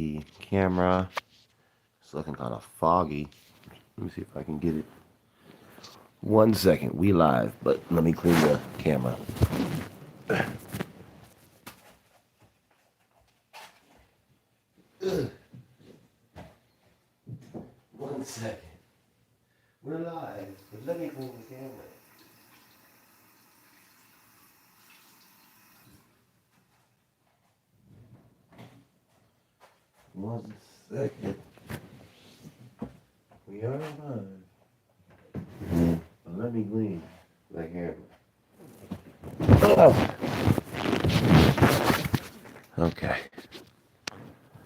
the camera. It's looking kind of foggy. Let me see if I can get it. 1 second, we live, but let me clean the camera. 1 second. We're live, but let me clean the camera. 1 second. We are live. But let me clean the camera. Oh. Okay.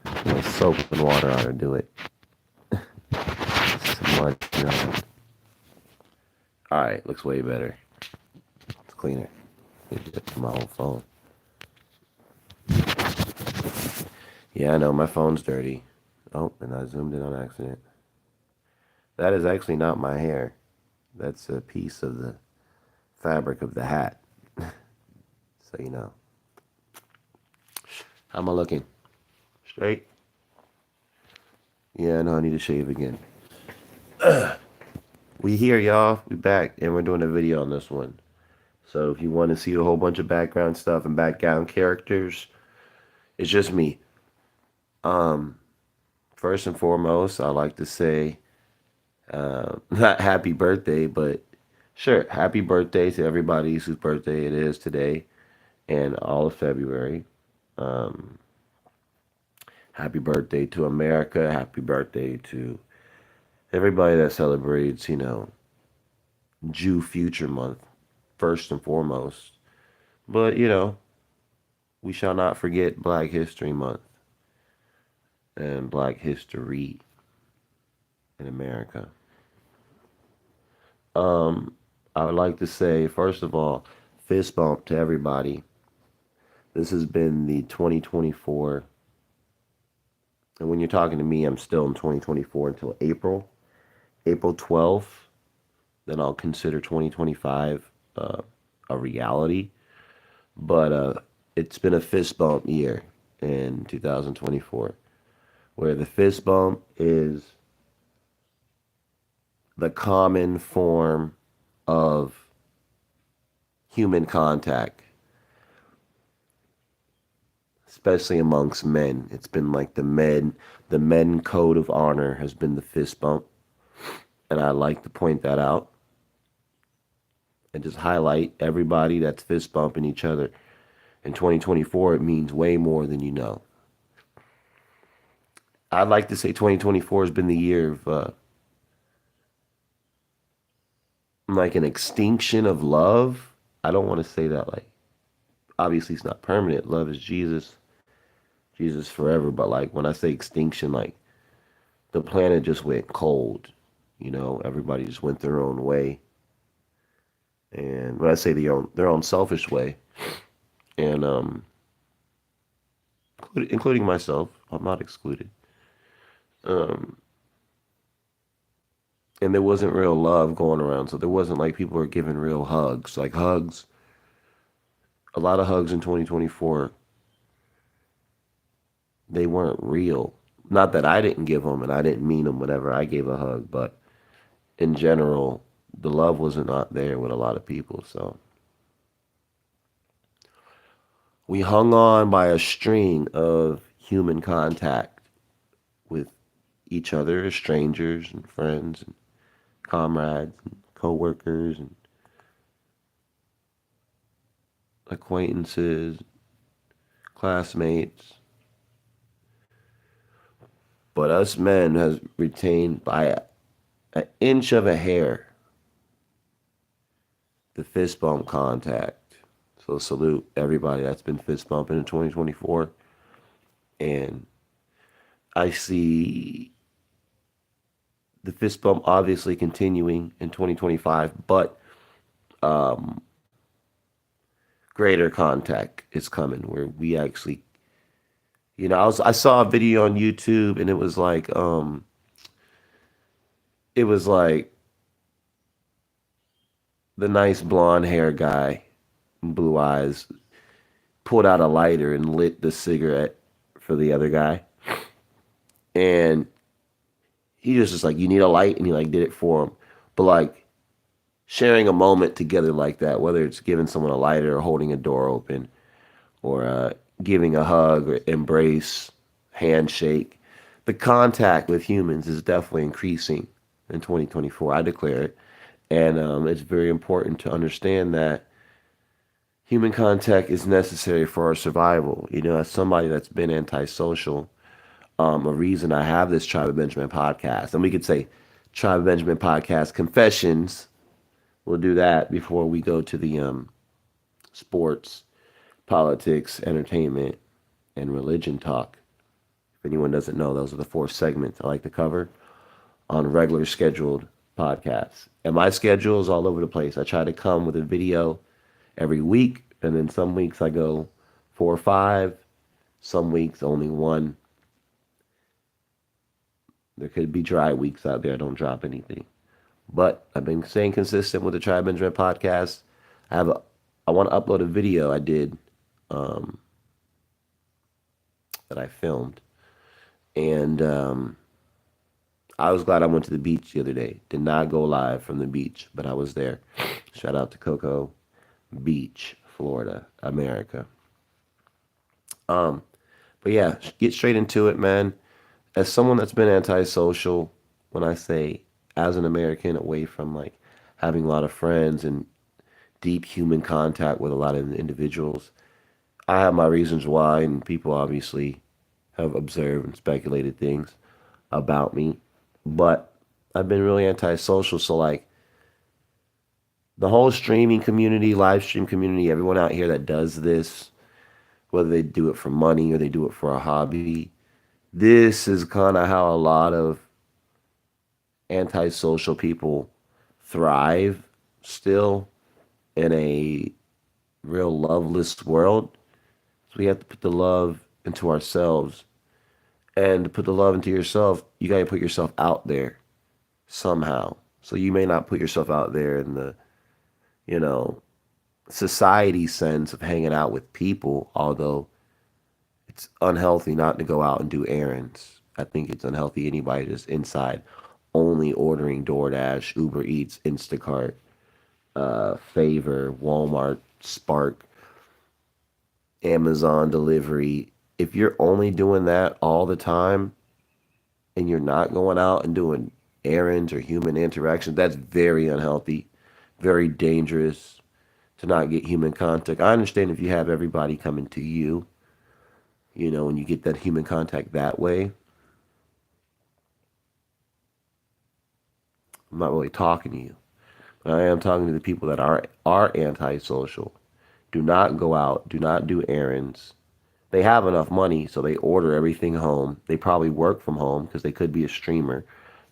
With soap and water ought to do it. Some mud. Alright, looks way better. It's cleaner. It's my whole phone. Yeah, I know, my phone's dirty. Oh, and I zoomed in on accident. That is actually not my hair. That's a piece of the fabric of the hat. So you know. How am I looking? Straight? Yeah, no, I need to shave again. We here, y'all. We back, and we're doing a video on this one. So if you want to see a whole bunch of background stuff and background characters, it's just me. First and foremost, I like to say, not happy birthday, but sure, happy birthday to everybody whose birthday it is today and all of February. Happy birthday to America. Happy birthday to everybody that celebrates, Jew Future Month, first and foremost. But, we shall not forget Black History Month and Black history in America. I would like to say, first of all, fist bump to everybody. This has been the 2024, and when you're talking to me, I'm still in 2024 until April 12th. Then I'll consider 2025 a reality. But it's been a fist bump year in 2024, where the fist bump is the common form of human contact, especially amongst men. It's been like the men code of honor has been the fist bump. And I like to point that out and just highlight everybody that's fist bumping each other. In 2024, it means way more than you know. I'd like to say 2024 has been the year of like an extinction of love. I don't want to say that, like, obviously it's not permanent. Love is Jesus forever. But like when I say extinction, like the planet just went cold. Everybody just went their own way. And when I say their own selfish way, and including myself, I'm not excluded. Um, and there wasn't real love going around, so there wasn't like people were giving real hugs. Like hugs, a lot of hugs in 2024, they weren't real. Not that I didn't give them, and I didn't mean them whenever I gave a hug, but in general, the love wasn't not there with a lot of people. So we hung on by a string of human contact with each other as strangers and friends and comrades and co-workers and acquaintances, classmates. But us men has retained by an inch of a hair the fist bump contact. So salute everybody that's been fist bumping in 2024. And I see the fist bump obviously continuing in 2025, but greater contact is coming where we actually, I saw a video on YouTube and it was like the nice blonde hair guy, blue eyes, pulled out a lighter and lit the cigarette for the other guy. And he just was like, you need a light, and he like did it for him. But like sharing a moment together like that, whether it's giving someone a lighter or holding a door open or giving a hug or embrace, handshake, the contact with humans is definitely increasing in 2024. I declare it. And it's very important to understand that human contact is necessary for our survival. You know, as somebody that's been antisocial, a reason I have this Tribe of Benjamin podcast, and we could say Tribe of Benjamin podcast confessions. We'll do that before we go to the sports, politics, entertainment, and religion talk. If anyone doesn't know, those are the four segments I like to cover on regular scheduled podcasts. And my schedule is all over the place. I try to come with a video every week, and then some weeks I go 4 or 5, some weeks only one. There could be dry weeks out there I don't drop anything. But I've been staying consistent with the Tribe Benjamin podcast. I want to upload a video I did um, that I filmed, and I was glad I went to the beach the other day. Did not go live from the beach, but I was there. Shout out to Cocoa Beach, Florida, America. Um, but yeah, get straight into it, man. As someone that's been antisocial, when I say as an American, away from like having a lot of friends and deep human contact with a lot of individuals, I have my reasons why, and people obviously have observed and speculated things about me. But I've been really antisocial, so like the whole streaming community, live stream community, everyone out here that does this, whether they do it for money or they do it for a hobby, this is kind of how a lot of antisocial people thrive still in a real loveless world. So we have to put the love into ourselves. And to put the love into yourself, you got to put yourself out there somehow. So you may not put yourself out there in the, you know, society sense of hanging out with people, although it's unhealthy not to go out and do errands. I think it's unhealthy anybody just inside only ordering DoorDash, Uber Eats, Instacart, Favor, Walmart, Spark, Amazon delivery. If you're only doing that all the time and you're not going out and doing errands or human interaction, that's very unhealthy, very dangerous to not get human contact. I understand if you have everybody coming to you, you know, and you get that human contact that way. I'm not really talking to you. But I am talking to the people that are antisocial. Do not go out, do not do errands. They have enough money, so they order everything home. They probably work from home because they could be a streamer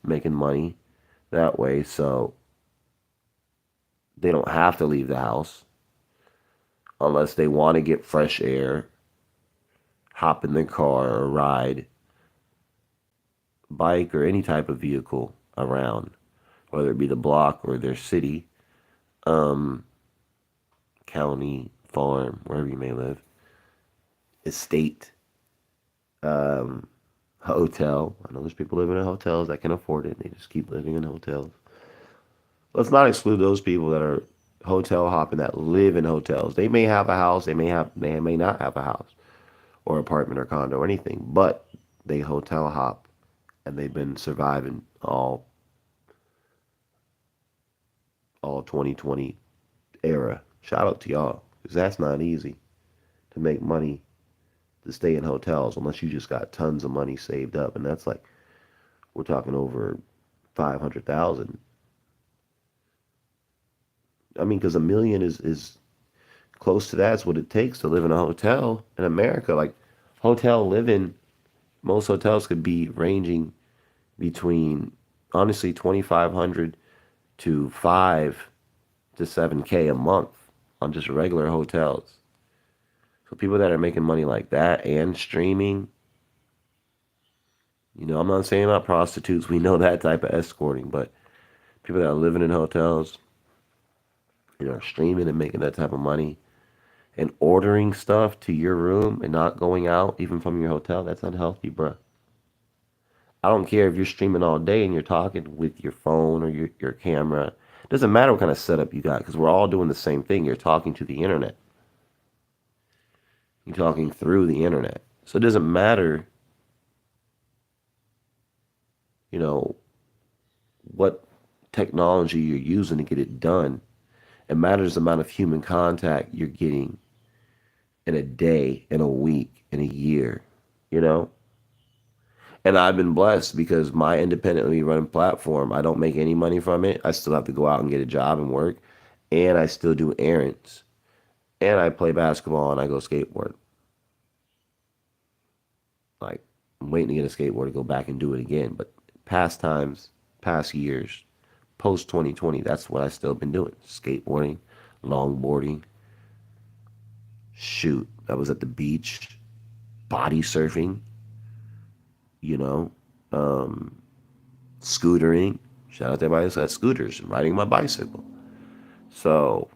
making money that way, so they don't have to leave the house unless they want to get fresh air, hop in their car or ride, bike or any type of vehicle around, whether it be the block or their city, um, county, farm, wherever you may live, estate, um, hotel. I know there's people living in hotels that can afford it. They just keep living in hotels. Let's not exclude those people that are hotel hopping that live in hotels. They may have a house, they may not have a house or apartment or condo or anything, but they hotel hop and they've been surviving all 2020 era. Shout out to y'all, because that's not easy to make money to stay in hotels unless you just got tons of money saved up, and that's like we're talking over 500,000. I mean, because a million is close to that's what it takes to live in a hotel in America. Like hotel living, most hotels could be ranging between honestly 2,500 to 5 to 7K a month on just regular hotels. So people that are making money like that and streaming, you know, I'm not saying about prostitutes. We know that type of escorting, but people that are living in hotels, you know, streaming and making that type of money and ordering stuff to your room and not going out even from your hotel, that's unhealthy, bruh. I don't care if you're streaming all day and you're talking with your phone or your camera. It doesn't matter what kind of setup you got because we're all doing the same thing. You're talking to the internet. You're talking through the internet. So it doesn't matter, you know, what technology you're using to get it done. It matters the amount of human contact you're getting in a day, in a week, in a year, you know? And I've been blessed because my independently running platform, I don't make any money from it. I still have to go out and get a job and work. And I still do errands. And I play basketball and I go skateboard. Like, I'm waiting to get a skateboard to go back and do it again. But past times, past years, post 2020, that's what I still been doing. Skateboarding, longboarding. Shoot, I was at the beach, body surfing, you know, um, scootering. Shout out to everybody that's got scooters and riding my bicycle. So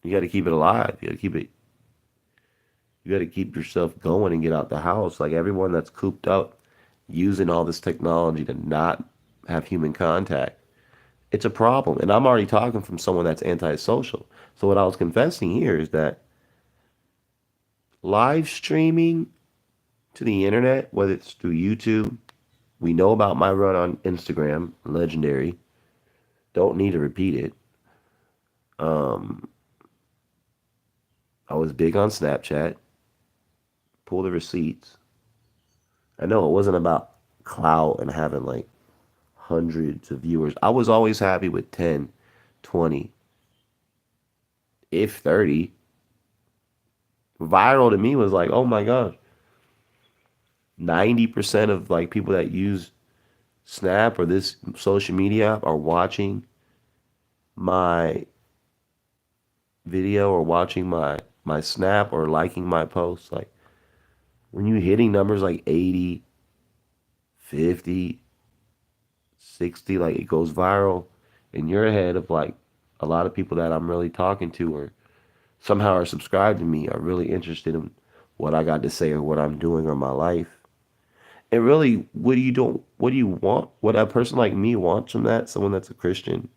you got to keep it alive. You got to keep yourself going and get out the house. Like everyone that's cooped up using all this technology to not have human contact, it's a problem. And I'm already talking from someone that's antisocial. So what I was confessing here is that live streaming to the internet, whether it's through YouTube, we know about my run on Instagram, legendary. Don't need to repeat it. Um, I was big on Snapchat. Pull the receipts. I know it wasn't about clout and having like hundreds of viewers. I was always happy with 10, 20, if 30. Viral to me was like, oh my gosh. 90% of like people that use Snap or this social media app are watching my video or watching my Snap or liking my posts. Like when you hitting numbers like 80, 50, 60, like it goes viral in your head of like a lot of people that I'm really talking to or somehow are subscribed to me are really interested in what I got to say or what I'm doing or my life. And really, what do you do? What do you want? What a person like me wants from that, someone that's a Christian,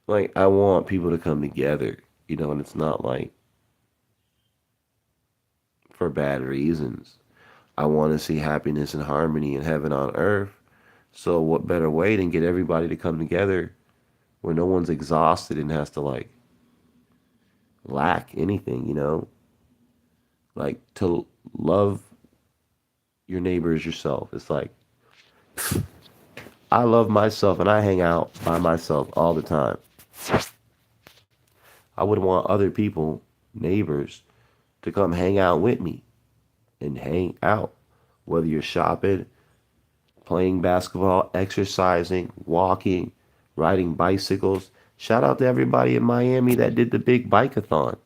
like I want people to come together, and it's not like for bad reasons. I want to see happiness and harmony and heaven on earth. So what better way than get everybody to come together where no one's exhausted and has to like lack anything. Like to love your neighbor as yourself. It's like I love myself and I hang out by myself all the time. I would want other people, neighbors, to come hang out with me and hang out. Whether you're shopping, playing basketball, exercising, walking, riding bicycles. Shout out to everybody in Miami that did the big bike-a-thon.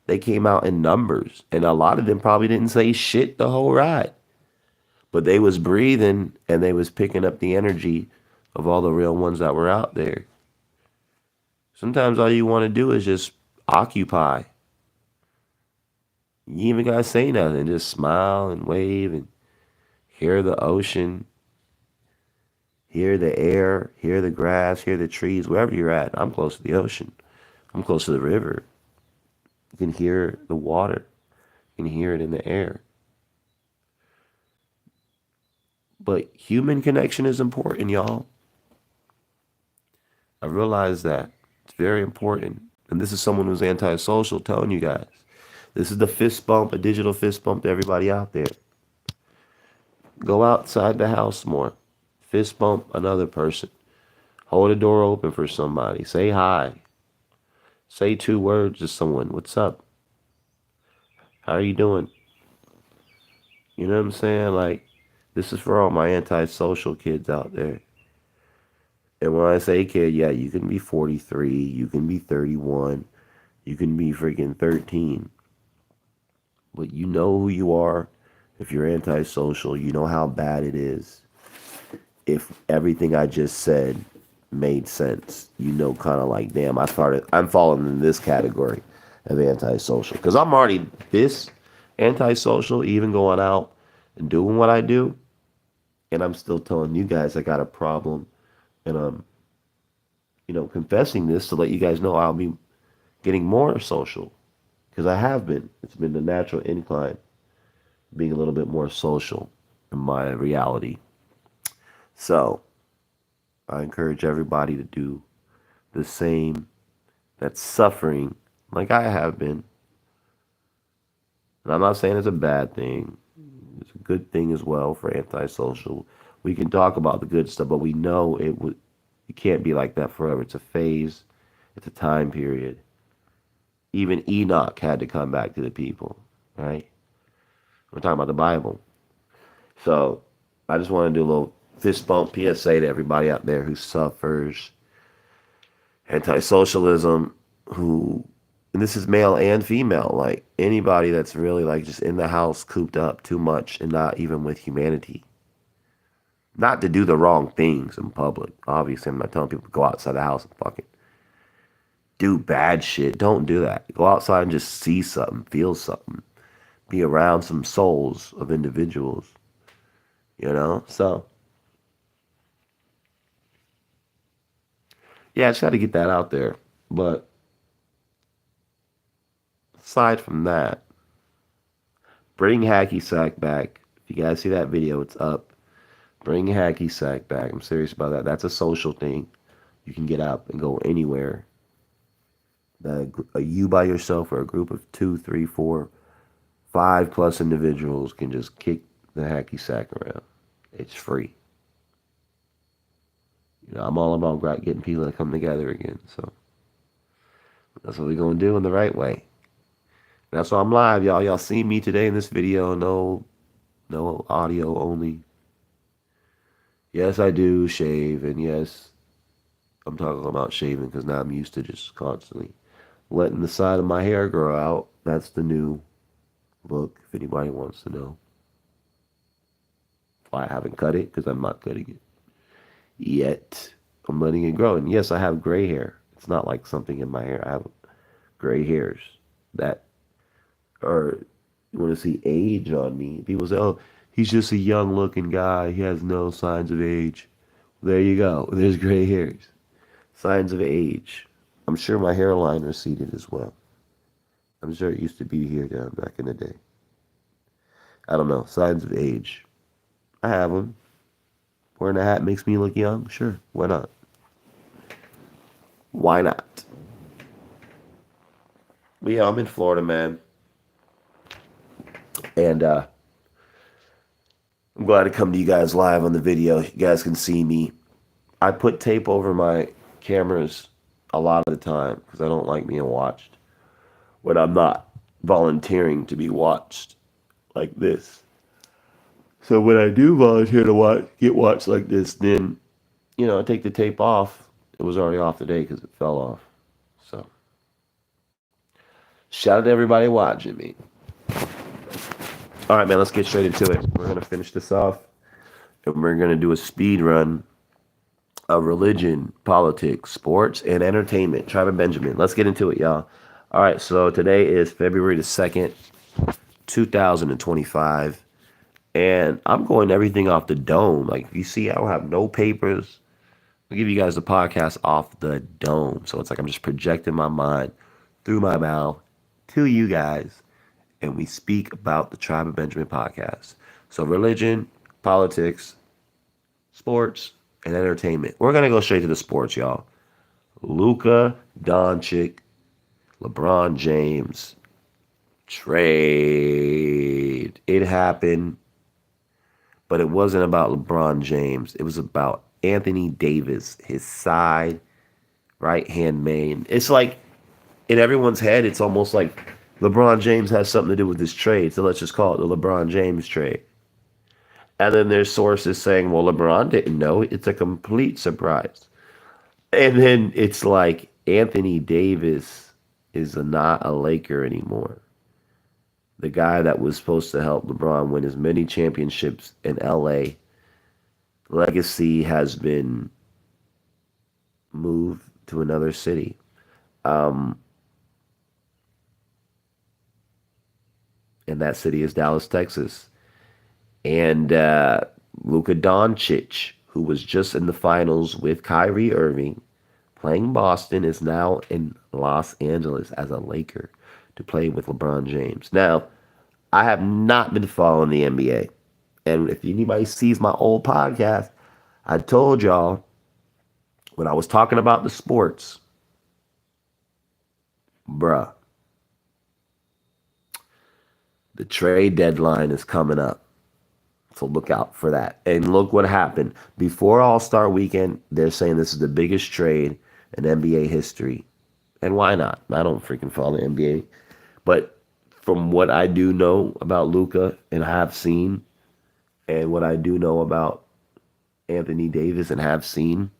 They came out in numbers, and a lot of them probably didn't say shit the whole ride. But they was breathing and they was picking up the energy of all the real ones that were out there. Sometimes all you want to do is just occupy. You even gotta say nothing, just smile and wave and hear the ocean, hear the air, hear the grass, hear the trees, wherever you're at. I'm close to the ocean. I'm close to the river. You can hear the water. You can hear it in the air. But human connection is important, y'all. I realize that. It's very important. And this is someone who's antisocial telling you guys. This is the fist bump, a digital fist bump to everybody out there. Go outside the house more. Fist bump another person. Hold a door open for somebody. Say hi. Say 2 words to someone. What's up? How are you doing? You know what I'm saying? Like, this is for all my antisocial kids out there. And when I say kid, yeah, you can be 43, you can be 31, you can be freaking 13. But you know who you are. If you're antisocial, you know how bad it is. If everything I just said made sense, kind of like, damn, I'm falling in this category of antisocial. Because I'm already this antisocial, even going out and doing what I do. And I'm still telling you guys I got a problem. And I'm, confessing this to let you guys know I'll be getting more social. Because I have been. It's been the natural incline, being a little bit more social in my reality. So I encourage everybody to do the same that's suffering like I have been. And I'm not saying it's a bad thing. It's a good thing as well for antisocial. We can talk about the good stuff, but we know it can't be like that forever. It's a phase. It's a time period. Even Enoch had to come back to the people, right? We're talking about the Bible. So I just want to do a little fist bump PSA to everybody out there who suffers anti-socialism, who, and this is male and female, like anybody that's really like just in the house cooped up too much and not even with humanity. Not to do the wrong things in public. Obviously, I'm not telling people to go outside the house and fucking do bad shit. Don't do that. Go outside and just see something, feel something, be around some souls of individuals, So, yeah, I just got to get that out there. But aside from that, bring Hacky Sack back. If you guys see that video, it's up. Bring Hacky Sack back. I'm serious about that. That's a social thing. You can get up and go anywhere. You by yourself or a group of 2, 3, 4, 5 plus individuals can just kick the Hacky Sack around. It's free. I'm all about getting people to come together again. So that's what we're going to do in the right way. That's why I'm live, y'all. Y'all see me today in this video. No audio only. Yes, I do shave, and yes, I'm talking about shaving because now I'm used to just constantly letting the side of my hair grow out. That's the new look, if anybody wants to know. Why I haven't cut it, because I'm not cutting it yet. I'm letting it grow. And yes, I have gray hair. It's not like something in my hair. I have gray hairs that are, you want to see age on me. People say, oh, he's just a young looking guy. He has no signs of age. There you go. There's gray hairs. Signs of age. I'm sure my hairline receded as well. I'm sure it used to be here down back in the day. I don't know. Signs of age. I have them. Wearing a hat makes me look young? Sure. Why not? Why not? But yeah, I'm in Florida, man. And I'm glad to come to you guys live on the video. You guys can see me. I put tape over my cameras a lot of the time because I don't like being watched when I'm not volunteering to be watched like this. So when I do volunteer to get watched like this, then, I take the tape off. It was already off today because it fell off. So shout out to everybody watching me. All right, man, let's get straight into it. We're going to finish this off, and we're going to do a speed run of religion, politics, sports, and entertainment. Tribe of Benjamin. Let's get into it, y'all. All right, so today is February the 2nd, 2025, and I'm going everything off the dome. Like, you see, I don't have no papers. I'll give you guys the podcast off the dome. So it's like I'm just projecting my mind through my mouth to you guys, and we speak about the Tribe of Benjamin podcast. So religion, politics, sports, and entertainment. We're going to go straight to the sports, y'all. Luka Doncic, LeBron James, trade. It happened, but it wasn't about LeBron James. It was about Anthony Davis, his side right-hand main. It's like, in everyone's head, it's almost like LeBron James has something to do with this trade, so let's just call it the LeBron James trade. And then there's sources saying, well, LeBron didn't know. It's a complete surprise. And then it's like Anthony Davis is not a Laker anymore. The guy that was supposed to help LeBron win as many championships in LA, legacy has been moved to another city. And that city is Dallas, Texas. And Luka Doncic, who was just in the finals with Kyrie Irving, playing Boston, is now in Los Angeles as a Laker to play with LeBron James. Now, I have not been following the NBA. And if anybody sees my old podcast, I told y'all when I was talking about the sports, bruh, the trade deadline is coming up. So look out for that. And look what happened. Before All-Star Weekend, they're saying this is the biggest trade in NBA history. And why not? I don't freaking follow the NBA. But from what I do know about Luka and have seen, and what I do know about Anthony Davis and have seen,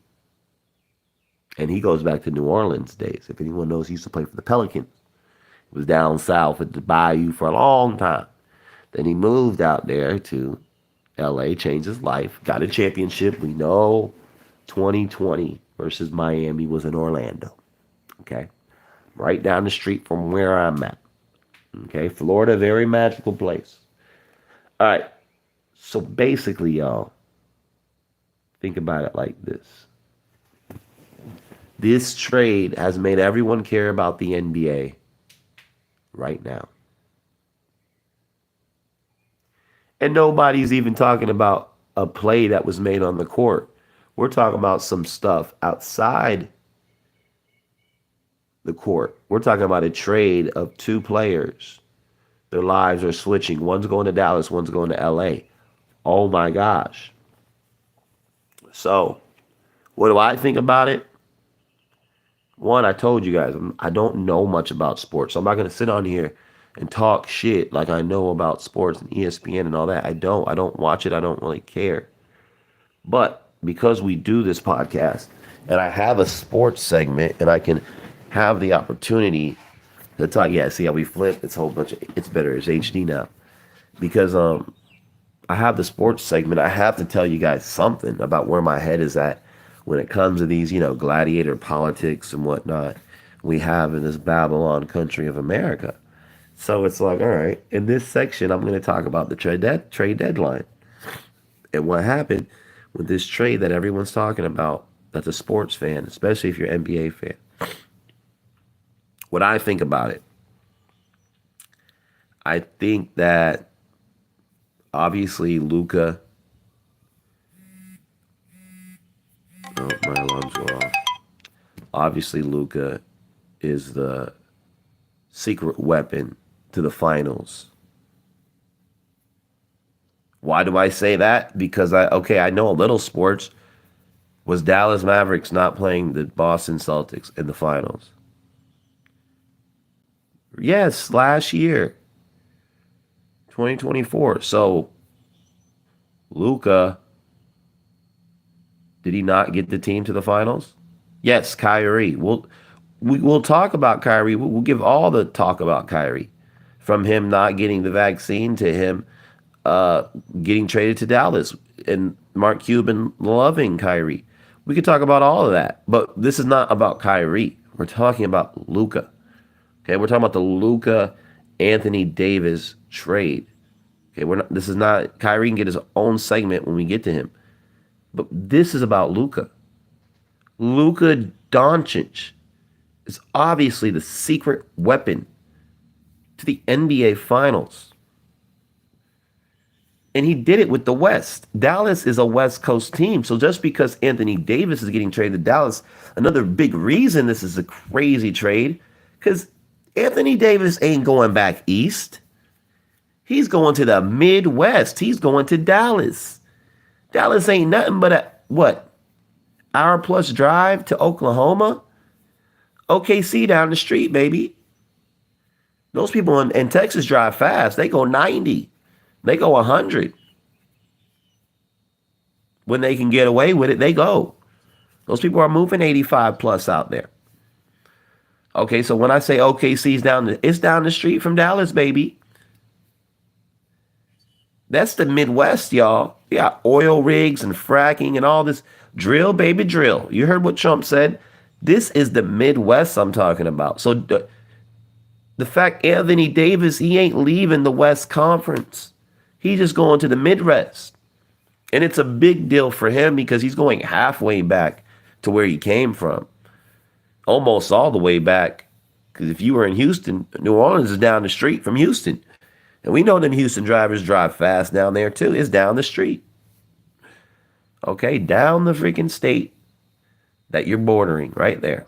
and he goes back to New Orleans days. If anyone knows, he used to play for the Pelicans. He was down south at the Bayou for a long time. Then he moved out there to LA, changed his life, got a championship. We know 2020 versus Miami was in Orlando. Okay? Right down the street from where I'm at. Okay? Florida, very magical place. All right. So basically, y'all, think about it like this. This trade has made everyone care about the NBA right now. And nobody's even talking about a play that was made on the court. We're talking about some stuff outside the court. We're talking about a trade of two players. Their lives are switching. One's going to Dallas, one's going to LA. Oh my gosh. So, what do I think about it? One, I told you guys, I don't know much about sports. So I'm not going to sit on here and talk shit like I know about sports and ESPN and all that. I don't watch it. I don't really care. But because we do this podcast and I have a sports segment and I can have the opportunity to talk. Yeah, see how we flip? It's a whole bunch of, it's better. It's HD now. Because I have the sports segment. I have to tell you guys something about where my head is at when it comes to these, gladiator politics and whatnot we have in this Babylon country of America. So it's like, all right, in this section, I'm going to talk about the trade deadline and what happened with this trade that everyone's talking about that's a sports fan, especially if you're an NBA fan. What I think about it, I think that obviously Luka, oh, my alarms go off. Obviously Luka is the secret weapon to the finals. Why do I say that? Because I know a little sports. Was Dallas Mavericks not playing the Boston Celtics in the finals? Yes, last year, 2024. So, Luka, did he not get the team to the finals? Yes, Kyrie. We'll talk about Kyrie. We'll give all the talk about Kyrie, from him not getting the vaccine to him getting traded to Dallas and Mark Cuban loving Kyrie. We could talk about all of that, but this is not about Kyrie. We're talking about Luka. Okay, we're talking about the Luka Anthony Davis trade. Okay, this is not, Kyrie can get his own segment when we get to him. But this is about Luka. Luka Doncic is obviously the secret weapon to the NBA Finals. And he did it with the West. Dallas is a West Coast team. So just because Anthony Davis is getting traded to Dallas, another big reason this is a crazy trade, because Anthony Davis ain't going back east. He's going to the Midwest. He's going to Dallas. Dallas ain't nothing but a, hour plus drive to Oklahoma? OKC down the street, baby. Those people in Texas drive fast. They go 90. They go 100. When they can get away with it, they go. Those people are moving 85 plus out there. Okay, so when I say OKC's it's down the street from Dallas, baby. That's the Midwest, y'all. You got oil rigs and fracking and all this. Drill, baby, drill. You heard what Trump said? This is the Midwest I'm talking about. So the fact Anthony Davis, he ain't leaving the West Conference. He's just going to the Midwest. And it's a big deal for him because he's going halfway back to where he came from, almost all the way back. Because if you were in Houston, New Orleans is down the street from Houston. And we know them Houston drivers drive fast down there too. It's down the street. Okay, down the freaking state that you're bordering right there.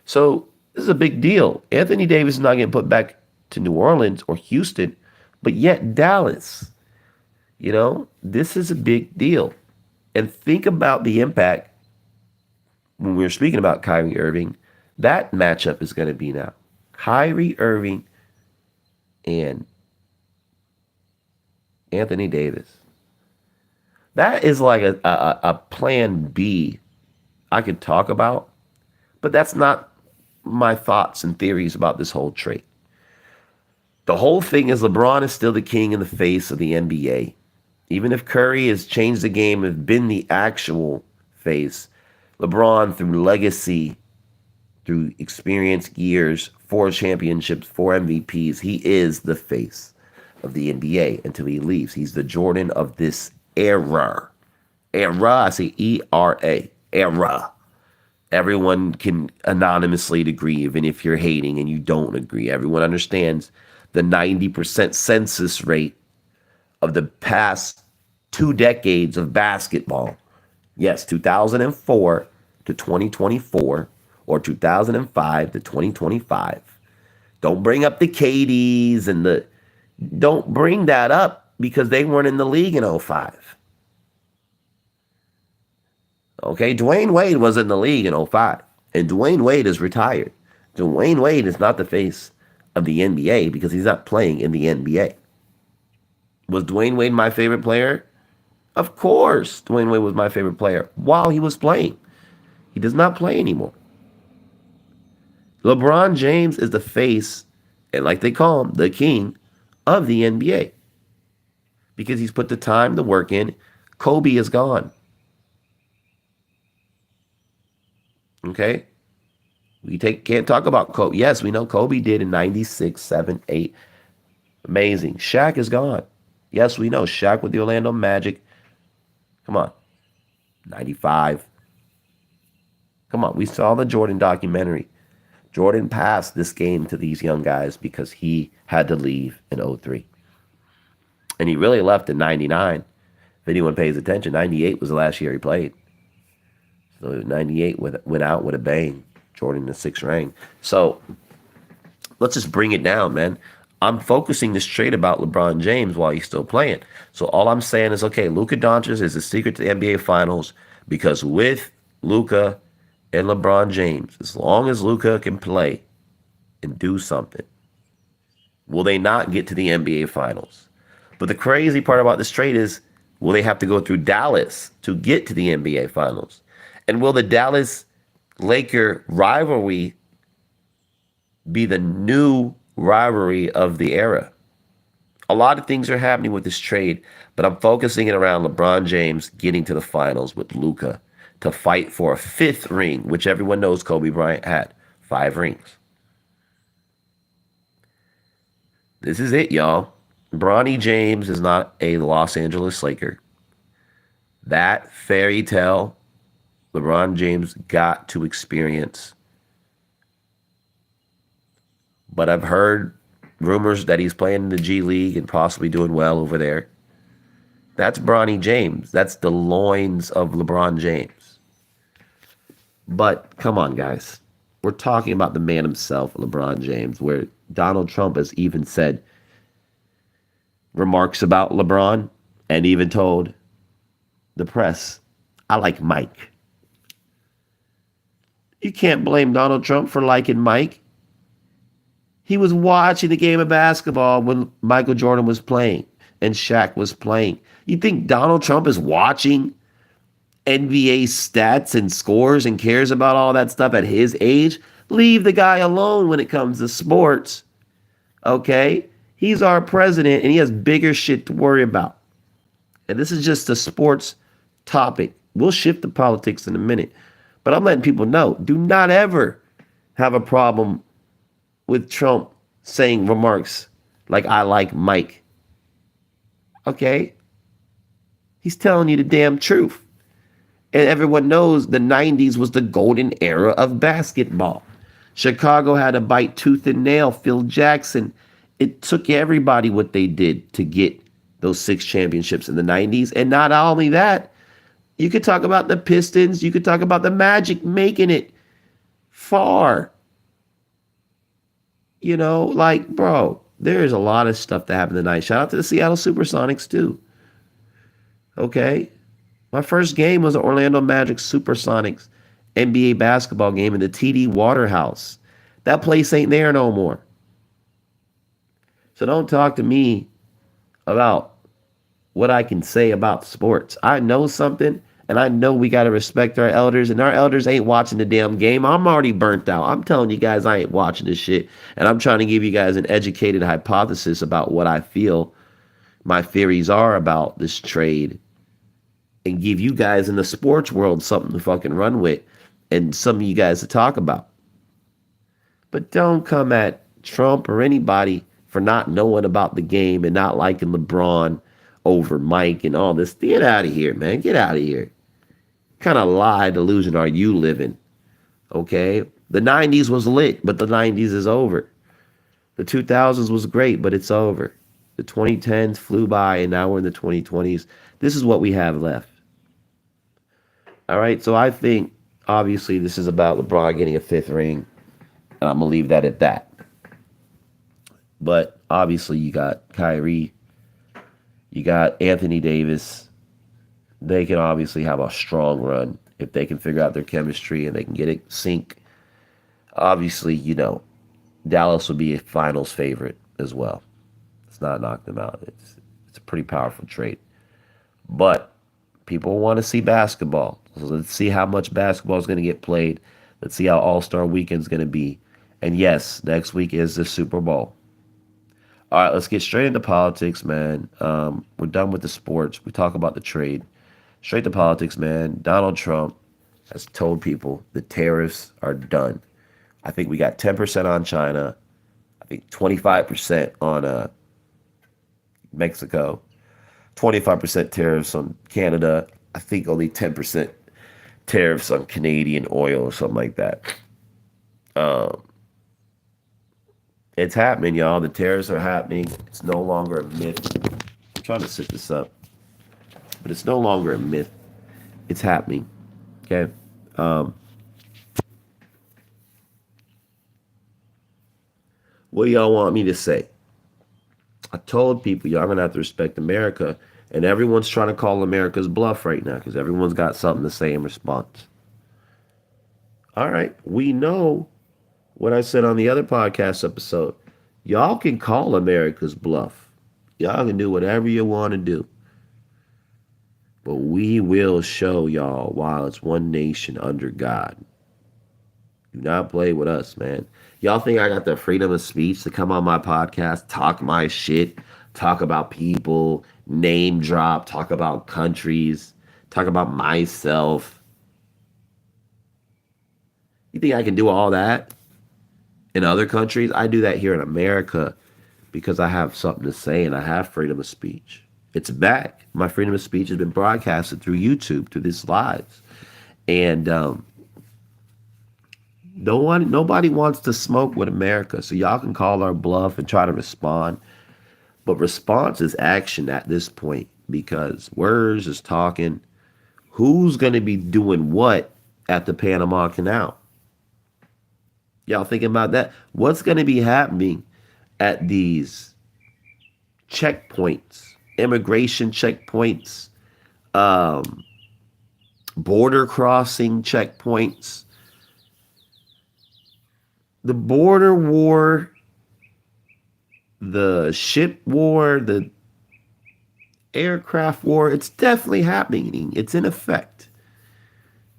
So this is a big deal. Anthony Davis is not getting put back to New Orleans or Houston, but yet Dallas. This is a big deal. And think about the impact when we were speaking about Kyrie Irving. That matchup is going to be now. Kyrie Irving and Anthony Davis. That is like a plan B I could talk about, but that's not my thoughts and theories about this whole trade. The whole thing is LeBron is still the king in the face of the NBA. Even if Curry has changed the game and been the actual face, LeBron, through legacy, through experience, years, 4 championships, 4 MVPs, he is the face of the NBA until he leaves. He's the Jordan of this era. Era, I say E-R-A, era. Everyone can anonymously agree, even if you're hating and you don't agree. Everyone understands the 90% census rate of the past 2 decades of basketball. Yes, 2004 to 2024 or 2005 to 2025. Don't bring up the KDs and don't bring that up because they weren't in the league in 05. Okay, Dwayne Wade was in the league in 05, and Dwayne Wade is retired. Dwayne Wade is not the face of the NBA because he's not playing in the NBA. Was Dwayne Wade my favorite player? Of course, Dwayne Wade was my favorite player while he was playing. He does not play anymore. LeBron James is the face, and like they call him, the king of the NBA. Because he's put the time, the work in. Kobe is gone. Okay? We can't talk about Kobe. Yes, we know Kobe did in 96, 7, 8. Amazing. Shaq is gone. Yes, we know Shaq with the Orlando Magic. Come on. 95. Come on. We saw the Jordan documentary. Jordan passed this game to these young guys because he had to leave in 03. And he really left in 99. If anyone pays attention, 98 was the last year he played. So 98 went out with a bang. Jordan, the 6th ring. So let's just bring it down, man. I'm focusing this trade about LeBron James while he's still playing. So all I'm saying is, okay, Luka Doncic is the secret to the NBA Finals because with Luka and LeBron James, as long as Luka can play and do something, will they not get to the NBA Finals? But the crazy part about this trade is, will they have to go through Dallas to get to the NBA Finals? And will the Dallas Laker rivalry be the new rivalry of the era? A lot of things are happening with this trade, but I'm focusing it around LeBron James getting to the finals with Luka to fight for a 5th ring, which everyone knows Kobe Bryant had 5 rings. This is it, y'all. Bronny James is not a Los Angeles Laker. That fairy tale LeBron James got to experience. But I've heard rumors that he's playing in the G League and possibly doing well over there. That's Bronny James. That's the loins of LeBron James. But come on, guys. We're talking about the man himself, LeBron James, where Donald Trump has even said remarks about LeBron and even told the press, I like Mike. You can't blame Donald Trump for liking Mike. He was watching the game of basketball when Michael Jordan was playing and Shaq was playing. You think Donald Trump is watching NBA stats and scores and cares about all that stuff at his age? Leave the guy alone when it comes to sports. Okay? He's our president and he has bigger shit to worry about. And this is just a sports topic. We'll shift to politics in a minute. But I'm letting people know, do not ever have a problem with Trump saying remarks like I like Mike. Okay? He's telling you the damn truth. And everyone knows the 90s was the golden era of basketball. Chicago had to bite tooth and nail. Phil Jackson. It took everybody what they did to get those 6 championships in the 90s. And not only that, you could talk about the Pistons. You could talk about the Magic making it far. You know, like, bro, there's a lot of stuff that happened tonight. Shout out to the Seattle Supersonics, too. Okay? My first game was the Orlando Magic Supersonics NBA basketball game in the TD Waterhouse. That place ain't there no more. So don't talk to me about what I can say about sports. I know something, and I know we got to respect our elders, and our elders ain't watching the damn game. I'm already burnt out. I'm telling you guys I ain't watching this shit, and I'm trying to give you guys an educated hypothesis about what I feel my theories are about this trade and give you guys in the sports world something to fucking run with and some of you guys to talk about. But don't come at Trump or anybody for not knowing about the game and not liking LeBron over Mike and all this. Get out of here, man. Get out of here. What kind of lie delusion are you living? Okay? The 90s was lit, but the 90s is over. The 2000s was great, but it's over. The 2010s flew by, and now we're in the 2020s. This is what we have left. All right, so I think, obviously, this is about LeBron getting a 5th ring, and I'm going to leave that at that. But, obviously, you got Kyrie, you got Anthony Davis. They can obviously have a strong run if they can figure out their chemistry and they can get it sync. Obviously, you know, Dallas will be a finals favorite as well. Let's not knock them out. It's a pretty powerful trade. But people want to see basketball. So let's see how much basketball is going to get played. Let's see how All-Star Weekend is going to be. And yes, next week is the Super Bowl. All right, let's get straight into politics, man. We're done with the sports. We talk about the trade. Straight to politics, man. Donald Trump has told people the tariffs are done. I think we got 10% on China. I think 25% on Mexico. 25% tariffs on Canada. I think only 10% tariffs on Canadian oil or something like that. It's happening, y'all. The tariffs are happening. It's no longer a myth. I'm trying to set this up. But it's no longer a myth. It's happening. Okay? What do y'all want me to say? I told people, y'all going to have to respect America. And everyone's trying to call America's bluff right now because everyone's got something to say in response. All right. We know what I said on the other podcast episode. Y'all can call America's bluff. Y'all can do whatever you want to do. But we will show y'all while it's one nation under God. Do not play with us, man. Y'all think I got the freedom of speech to come on my podcast, talk my shit, talk about people, name drop, talk about countries, talk about myself. You think I can do all that in other countries? I do that here in America because I have something to say and I have freedom of speech. It's back. My freedom of speech has been broadcasted through YouTube, through these lives. And nobody wants to smoke with America. So y'all can call our bluff and try to respond. But response is action at this point because words is talking. Who's going to be doing what at the Panama Canal? Y'all thinking about that? What's going to be happening at these checkpoints, immigration checkpoints, border crossing checkpoints? The border war, the ship war, the aircraft war, it's definitely happening. It's in effect.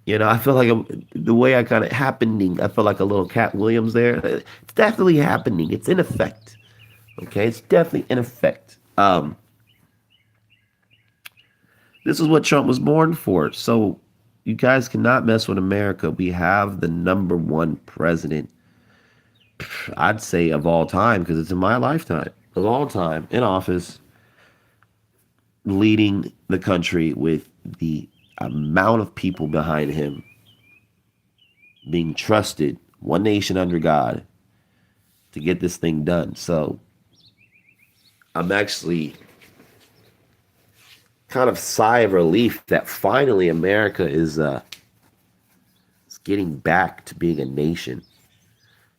You know, I feel like the way I kind of happening, I feel like a little Cat Williams there. It's definitely happening. It's in effect. Okay, it's definitely in effect. This is what Trump was born for. So you guys cannot mess with America. We have the #1 president, I'd say, of all time, because it's in my lifetime, of all time, in office. leading the country with the amount of people behind him being trusted, one nation under God, to get this thing done. So I'm actually kind of sigh of relief that finally America is getting back to being a nation.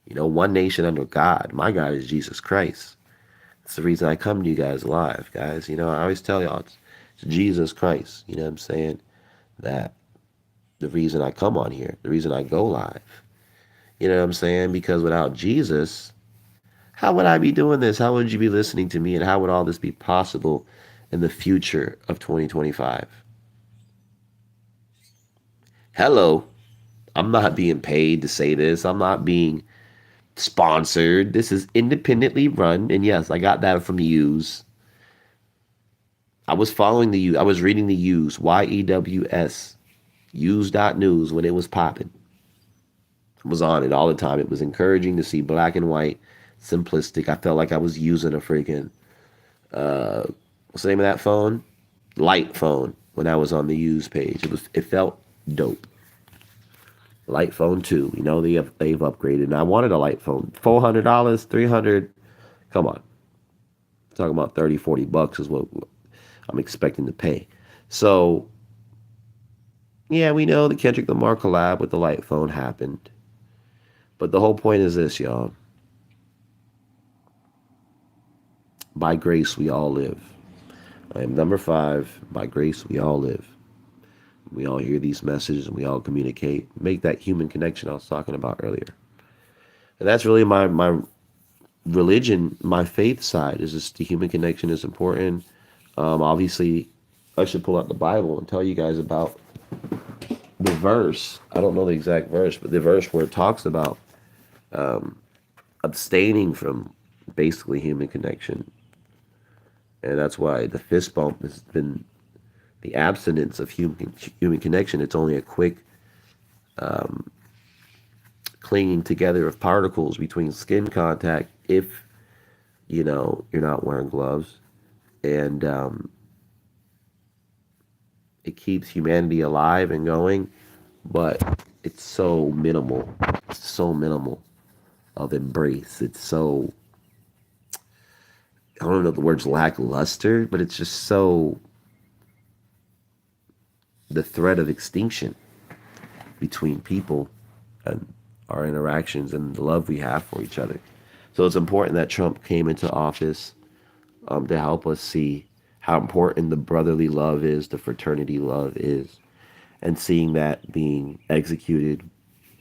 One nation under God. My God is Jesus Christ. That's the reason I come to you guys live, guys. I always tell y'all it's Jesus Christ. You know what I'm saying? That the reason I come on here, the reason I go live. You know what I'm saying? Because without Jesus, how would I be doing this? How would you be listening to me? And how would all this be possible in the future of 2025? Hello. I'm not being paid to say this. I'm not being sponsored. This is independently run. And yes, I got that from the U's. I was following the U. I was reading the U's, YEWS, U's.news when it was popping. I was on it all the time. It was encouraging to see black and white, simplistic. I felt like I was using a freaking, what's the name of that phone? Light phone when I was on the U's page. It felt dope. Light phone 2. They've upgraded. And I wanted a light phone. $400, 300. Come on. Talking about 30, $40 is what I'm expecting to pay. So, yeah, we know the Kendrick Lamar collab with the light phone happened. But the whole point is this, y'all. By grace, we all live. I am number 5. By grace, we all live. We all hear these messages and we all communicate. Make that human connection I was talking about earlier. And that's really my religion, my faith side, is just the human connection is important. Obviously, I should pull out the Bible and tell you guys about the verse. I don't know the exact verse, but the verse where it talks about abstaining from basically human connection. And that's why the fist bump has been the abstinence of human connection. It's only a quick clinging together of particles between skin contact if you're not wearing gloves. And it keeps humanity alive and going, but it's so minimal. It's so minimal of embrace. It's so, I don't know if the word's lackluster, but it's just so the threat of extinction between people and our interactions and the love we have for each other. So it's important that Trump came into office to help us see how important the brotherly love is, the fraternity love is, and seeing that being executed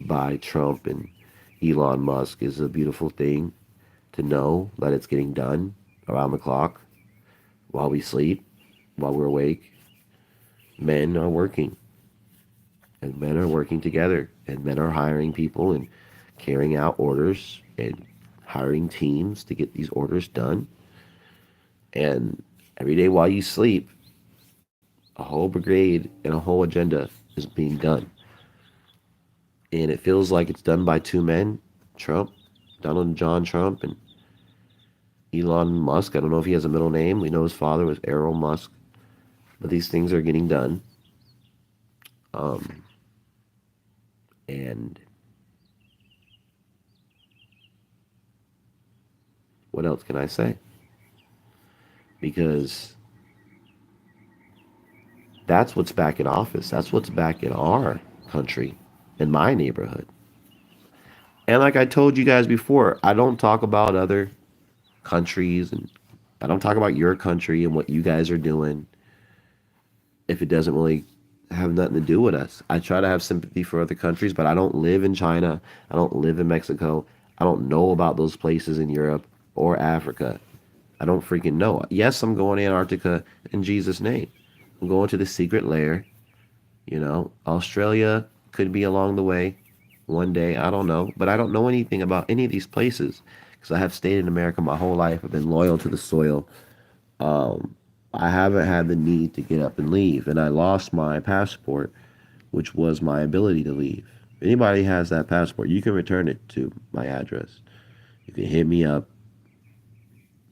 by Trump and Elon Musk is a beautiful thing to know that it's getting done around the clock while we sleep, while we're awake. Men are working, and men are working together, and men are hiring people and carrying out orders and hiring teams to get these orders done. And every day while you sleep, a whole brigade and a whole agenda is being done. And it feels like it's done by 2 men, Trump, Donald John Trump, and Elon Musk. I don't know if he has a middle name. We know his father was Errol Musk. But these things are getting done. And what else can I say? Because that's what's back in office. That's what's back in our country, in my neighborhood. And like I told you guys before, I don't talk about other countries and I don't talk about your country and what you guys are doing if it doesn't really have nothing to do with us. I try to have sympathy for other countries, but I don't live in China. I don't live in Mexico. I don't know about those places in Europe or Africa. I don't freaking know. Yes, I'm going to Antarctica in Jesus' name. I'm going to the secret lair. Australia could be along the way one day. I don't know. But I don't know anything about any of these places because I have stayed in America my whole life. I've been loyal to the soil. I haven't had the need to get up and leave. And I lost my passport, which was my ability to leave. If anybody has that passport, you can return it to my address. You can hit me up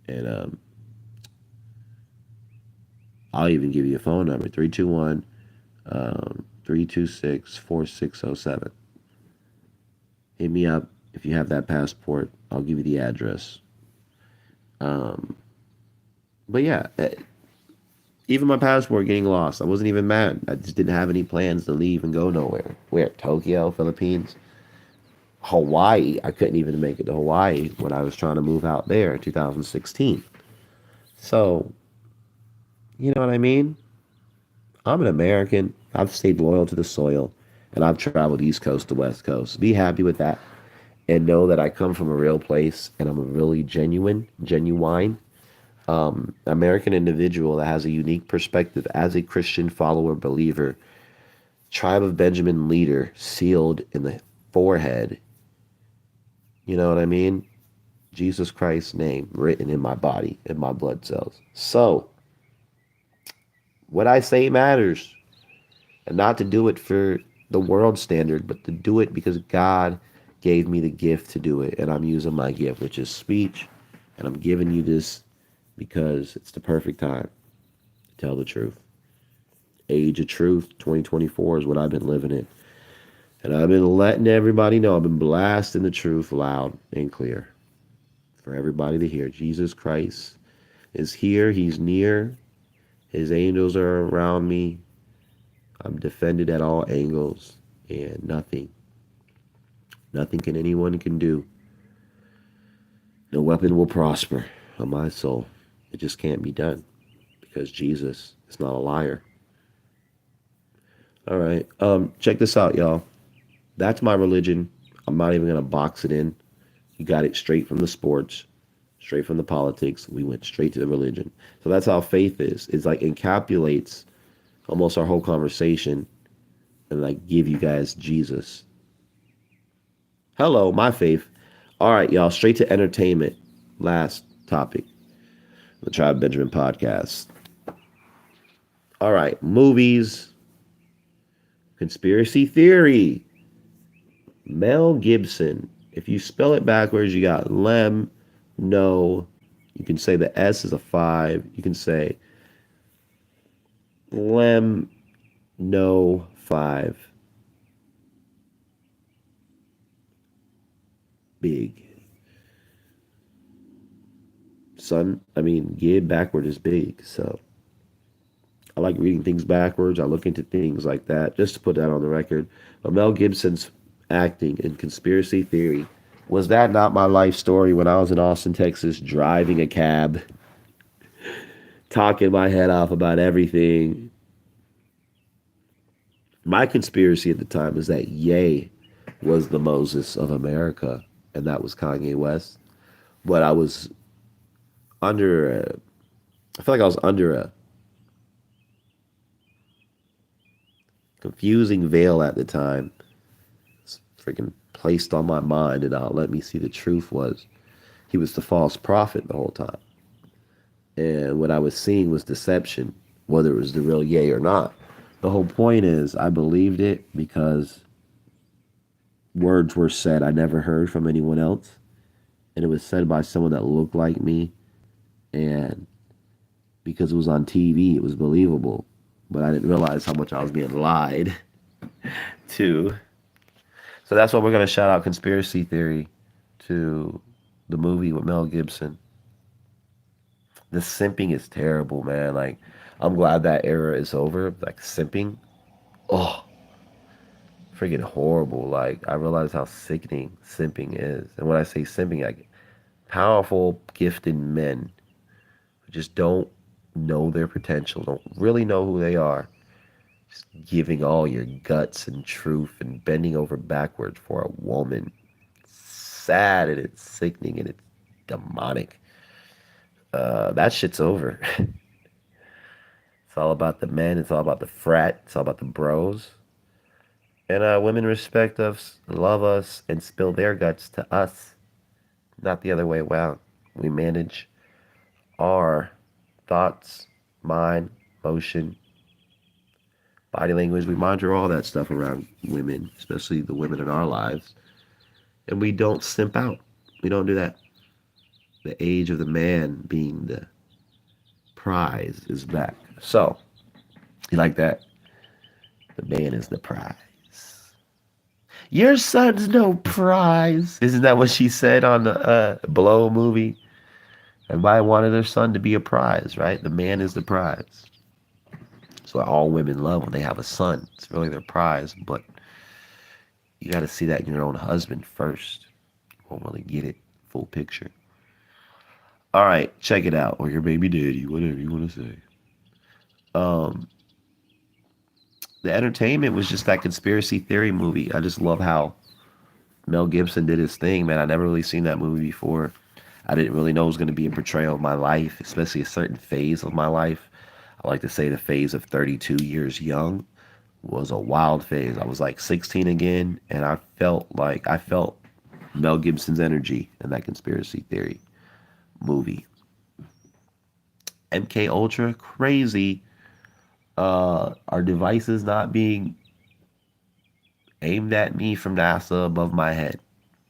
and I'll even give you a phone number, 321 326 4607. Hit me up if you have that passport. I'll give you the address. Um, but yeah, even my passport getting lost, I wasn't even mad. I just didn't have any plans to leave and go nowhere. Where? Tokyo, Philippines, Hawaii. I couldn't even make it to Hawaii when I was trying to move out there in 2016. So, you know what I mean? I'm an American. I've stayed loyal to the soil, and I've traveled East Coast to West Coast. Be happy with that, and know that I come from a real place, and I'm a really genuine American individual that has a unique perspective as a Christian follower, believer, tribe of Benjamin leader, sealed in the forehead. You know what I mean? Jesus Christ's name written in my body, in my blood cells. So, what I say matters. And not to do it for the world standard, but to do it because God gave me the gift to do it. And I'm using my gift, which is speech. And I'm giving you this because it's the perfect time to tell the truth. Age of truth, 2024 is what I've been living in. And I've been letting everybody know, I've been blasting the truth loud and clear for everybody to hear. Jesus Christ is here. He's near. His angels are around me. I'm defended at all angles, and nothing can anyone can do. No weapon will prosper on my soul. It just can't be done because Jesus is not a liar. All right. Check this out, y'all. That's my religion. I'm not even gonna box it in. You got it straight from the sports, straight from the politics. We went straight to the religion. So that's how faith is. It's like encapsulates almost our whole conversation and like give you guys Jesus. Hello, my faith. All right, y'all, straight to entertainment. Last topic. The Tribe Benjamin podcast. All right, movies, conspiracy theory. Mel Gibson. If you spell it backwards, you got Lem, no. You can say the S is a 5. You can say Lem, no, 5. Big. Son, I mean, Gib backward is big. So I like reading things backwards. I look into things like that, just to put that on the record. But Mel Gibson's acting in Conspiracy Theory, was that not my life story when I was in Austin, Texas, driving a cab, talking my head off about everything? My conspiracy at the time is that Ye was the Moses of America, and that was Kanye West. But I was under, I feel like I was under a confusing veil at the time. It's freaking placed on my mind and not let me see the truth was he was the false prophet the whole time. And what I was seeing was deception, whether it was the real Ye or not. The whole point is I believed it because words were said I never heard from anyone else. And it was said by someone that looked like me. And because it was on TV, it was believable. But I didn't realize how much I was being lied to. So that's why we're going to shout out Conspiracy Theory to the movie with Mel Gibson. The simping is terrible, man. Like, I'm glad that era is over. Like, simping. Oh, freaking horrible. Like, I realize how sickening simping is. And when I say simping, like, powerful, gifted men who just don't know their potential, don't really know who they are, just giving all your guts and truth and bending over backwards for a woman. It's sad and it's sickening and it's demonic. That shit's over. It's all about the men. It's all about the frat. It's all about the bros. And women respect us, love us, and spill their guts to us, not the other way around. We manage our thoughts, mind, motion, body language. We monitor all that stuff around women, especially the women in our lives. And we don't simp out. We don't do that. The age of the man being the prize is back. So, you like that? The man is the prize. Your son's no prize. Isn't that what she said on the Blow movie? Everybody wanted their son to be a prize, right? The man is the prize. So all women love when they have a son. It's really their prize, but you got to see that in your own husband first. You won't really get it full picture. All right, check it out, or your baby daddy, whatever you want to say. Um, the entertainment was just that conspiracy theory movie. I just love how Mel Gibson did his thing, man. I never really seen that movie before. I didn't really know it was going to be a portrayal of my life, especially a certain phase of my life. I like to say the phase of 32 years young was a wild phase. I was like 16 again, and I felt Mel Gibson's energy in that conspiracy theory movie. MK Ultra, crazy. Our devices not being aimed at me from NASA above my head.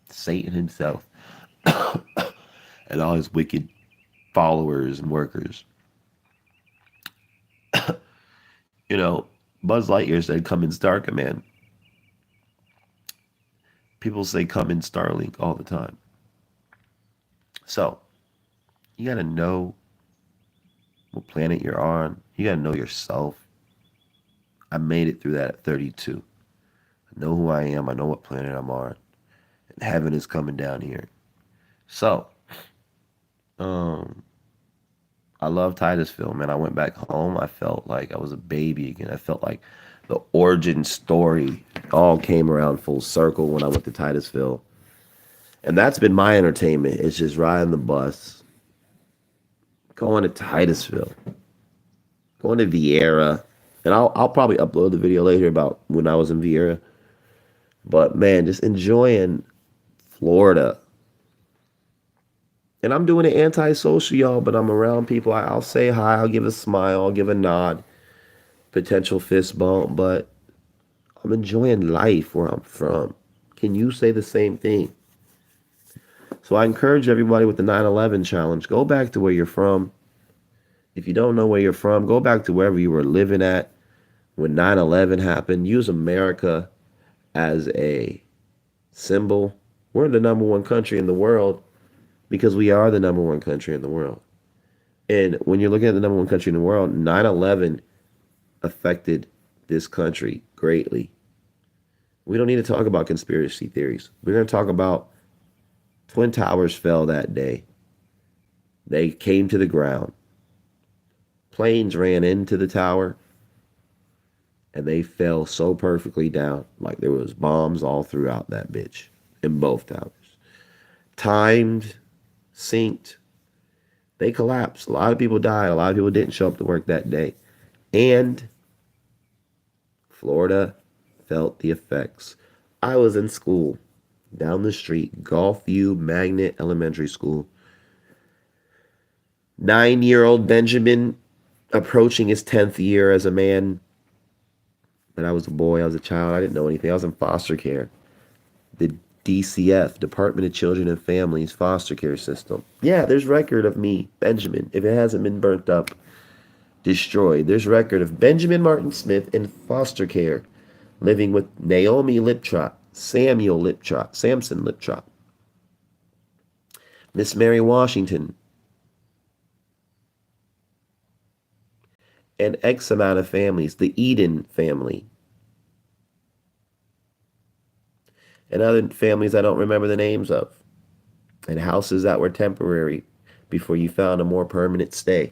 Satan himself and all his wicked followers and workers. You know, Buzz Lightyear said, "Come in Stark, man." People say, "Come in Starlink" all the time. So you gotta know what planet you're on. You gotta know yourself. I made it through that at 32. I know who I am. I know what planet I'm on. And heaven is coming down here. So, um, I love Titusville, man. I went back home. I felt like I was a baby again. I felt like the origin story all came around full circle when I went to Titusville. And that's been my entertainment. It's just riding the bus, going to Titusville, going to Vieira. And I'll probably upload the video later about when I was in Vieira. But man, just enjoying Florida. And I'm doing it anti-social, y'all, but I'm around people. I'll say hi, I'll give a smile, I'll give a nod, potential fist bump, but I'm enjoying life where I'm from. Can you say the same thing? So I encourage everybody with the 9/11 challenge, go back to where you're from. If you don't know where you're from, go back to wherever you were living at when 9/11 happened. Use America as a symbol. We're the number one country in the world because we are the number one country in the world. And when you're looking at the number one country in the world, 9/11 affected this country greatly. We don't need to talk about conspiracy theories. We're going to talk about Twin Towers fell that day. They came to the ground. Planes ran into the tower and they fell so perfectly down, like there was bombs all throughout that bitch in both towers. Timed, synced. They collapsed. A lot of people died. A lot of people didn't show up to work that day. And Florida felt the effects. I was in school down the street, Gulfview Magnet Elementary School. 9-year-old Benjamin approaching his 10th year as a man. But I was a boy, I was a child, I didn't know anything. I was in foster care. The DCF, Department of Children and Families foster care system. Yeah, there's record of me, Benjamin, if it hasn't been burnt up, destroyed. There's record of Benjamin Martin Smith in foster care, living with Naomi Liptrot, Samuel Liptrot, Samson Liptrot, Miss Mary Washington, and X amount of families, the Eden family, and other families I don't remember the names of, and houses that were temporary before you found a more permanent stay.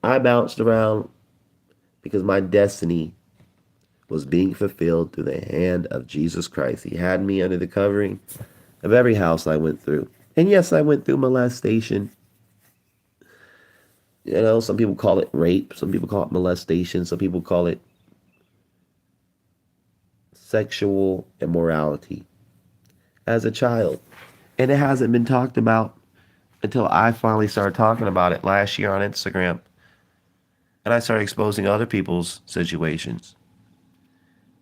I bounced around because my destiny was being fulfilled through the hand of Jesus Christ. He had me under the covering of every house I went through. And yes, I went through molestation. You know, some people call it rape, some people call it molestation, some people call it sexual immorality as a child. And it hasn't been talked about until I finally started talking about it last year on Instagram. And I started exposing other people's situations.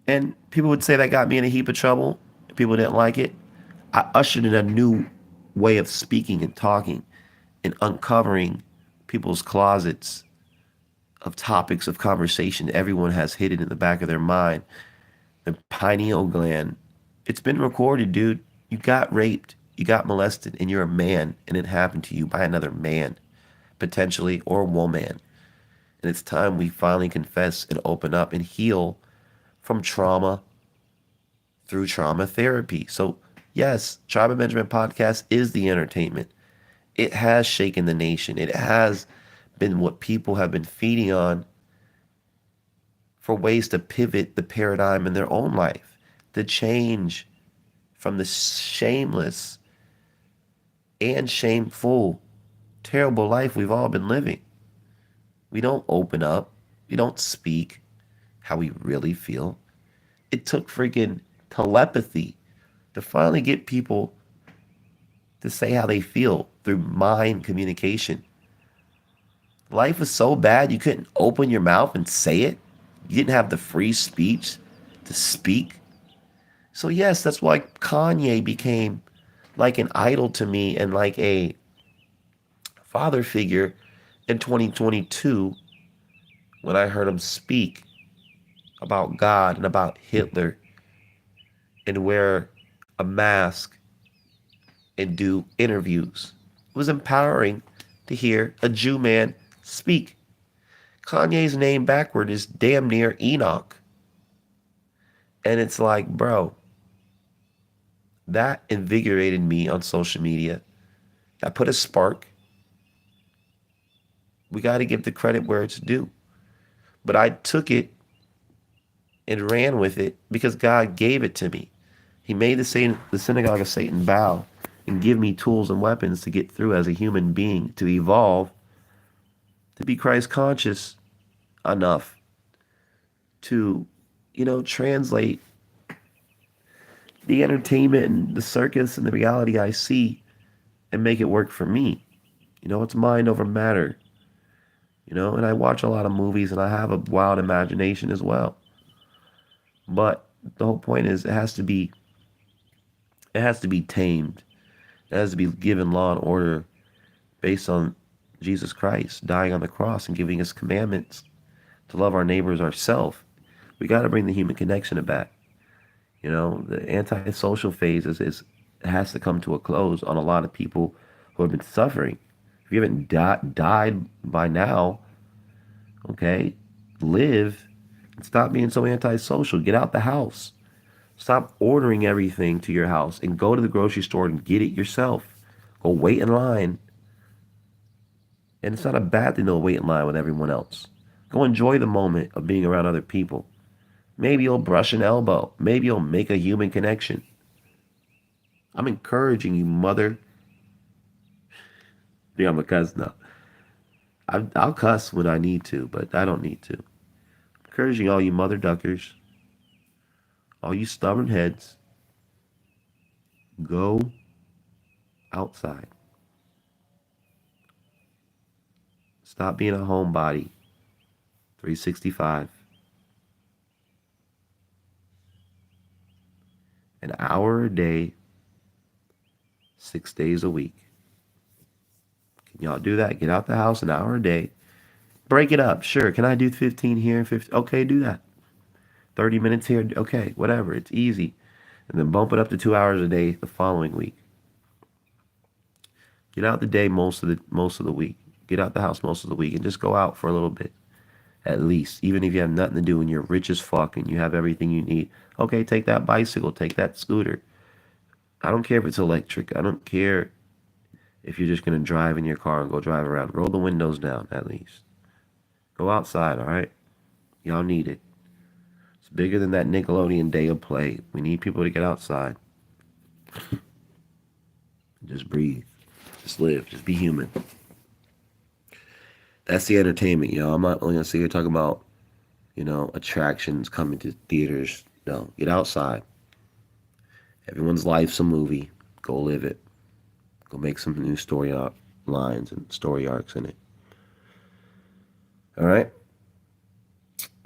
And people would say that got me in a heap of trouble. People didn't like it. I ushered in a new way of speaking and talking and uncovering people's closets of topics of conversation everyone has hidden in the back of their mind. The pineal gland. It's been recorded, dude. You got raped, you got molested, and you're a man, and it happened to you by another man, potentially, or a woman. And it's time we finally confess and open up and heal from trauma through trauma therapy. So, yes, Tribe of Benjamin podcast is the entertainment. It has shaken the nation. It has been what people have been feeding on for ways to pivot the paradigm in their own life, to change from the shameless and shameful, terrible life we've all been living. We don't open up. We don't speak how we really feel. It took freaking telepathy to finally get people to say how they feel through mind communication. Life was so bad you couldn't open your mouth and say it. You didn't have the free speech to speak. So yes, that's why Kanye became like an idol to me and like a father figure in 2022 when I heard him speak about God and about Hitler and wear a mask and do interviews. It was empowering to hear a Jew man speak. Kanye's name backward is damn near Enoch. And it's like, bro, that invigorated me on social media. I put a spark. We got to give the credit where it's due. But I took it and ran with it because God gave it to me. He made the synagogue of Satan bow and give me tools and weapons to get through as a human being, to evolve, to be Christ conscious enough to, translate the entertainment and the circus and the reality I see and make it work for me. It's mind over matter. And I watch a lot of movies and I have a wild imagination as well. But the whole point is it has to be tamed. It has to be given law and order based on Jesus Christ dying on the cross and giving us commandments to love our neighbors ourselves. We got to bring the human connection back. The antisocial phase has to come to a close on a lot of people who have been suffering. If you haven't died by now, okay, live and stop being so antisocial. Get out the house. Stop ordering everything to your house and go to the grocery store and get it yourself. Go wait in line. And it's not a bad thing to wait in line with everyone else. Go enjoy the moment of being around other people. Maybe you'll brush an elbow. Maybe you'll make a human connection. I'm encouraging you, mother. Yeah, I'm a cuss now. I'll cuss when I need to, but I don't need to. I'm encouraging all you mother duckers, all you stubborn heads, go outside. Stop being a homebody. 365. An hour a day, 6 days a week. Can y'all do that? Get out the house an hour a day. Break it up. Sure. Can I do 15 here and 15? Okay, do that. 30 minutes here. Okay, whatever. It's easy. And then bump it up to 2 hours a day the following week. Get out the day most of the week. Get out the house most of the week and just go out for a little bit. At least. Even if you have nothing to do and you're rich as fuck and you have everything you need. Okay, take that bicycle. Take that scooter. I don't care if it's electric. I don't care if you're just going to drive in your car and go drive around. Roll the windows down, at least. Go outside, all right? Y'all need it. It's bigger than that Nickelodeon day of play. We need people to get outside. Just breathe. Just live. Just be human. That's the entertainment, y'all. I'm not only going to sit here talking about, attractions coming to theaters. No, get outside. Everyone's life's a movie. Go live it. Go make some new story lines and story arcs in it. All right?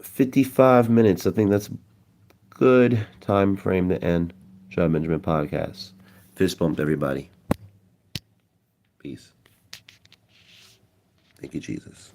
55 minutes. I think that's a good time frame to end Tribe Benjamin podcast. Fist bumped, everybody. Peace. Thank you, Jesus.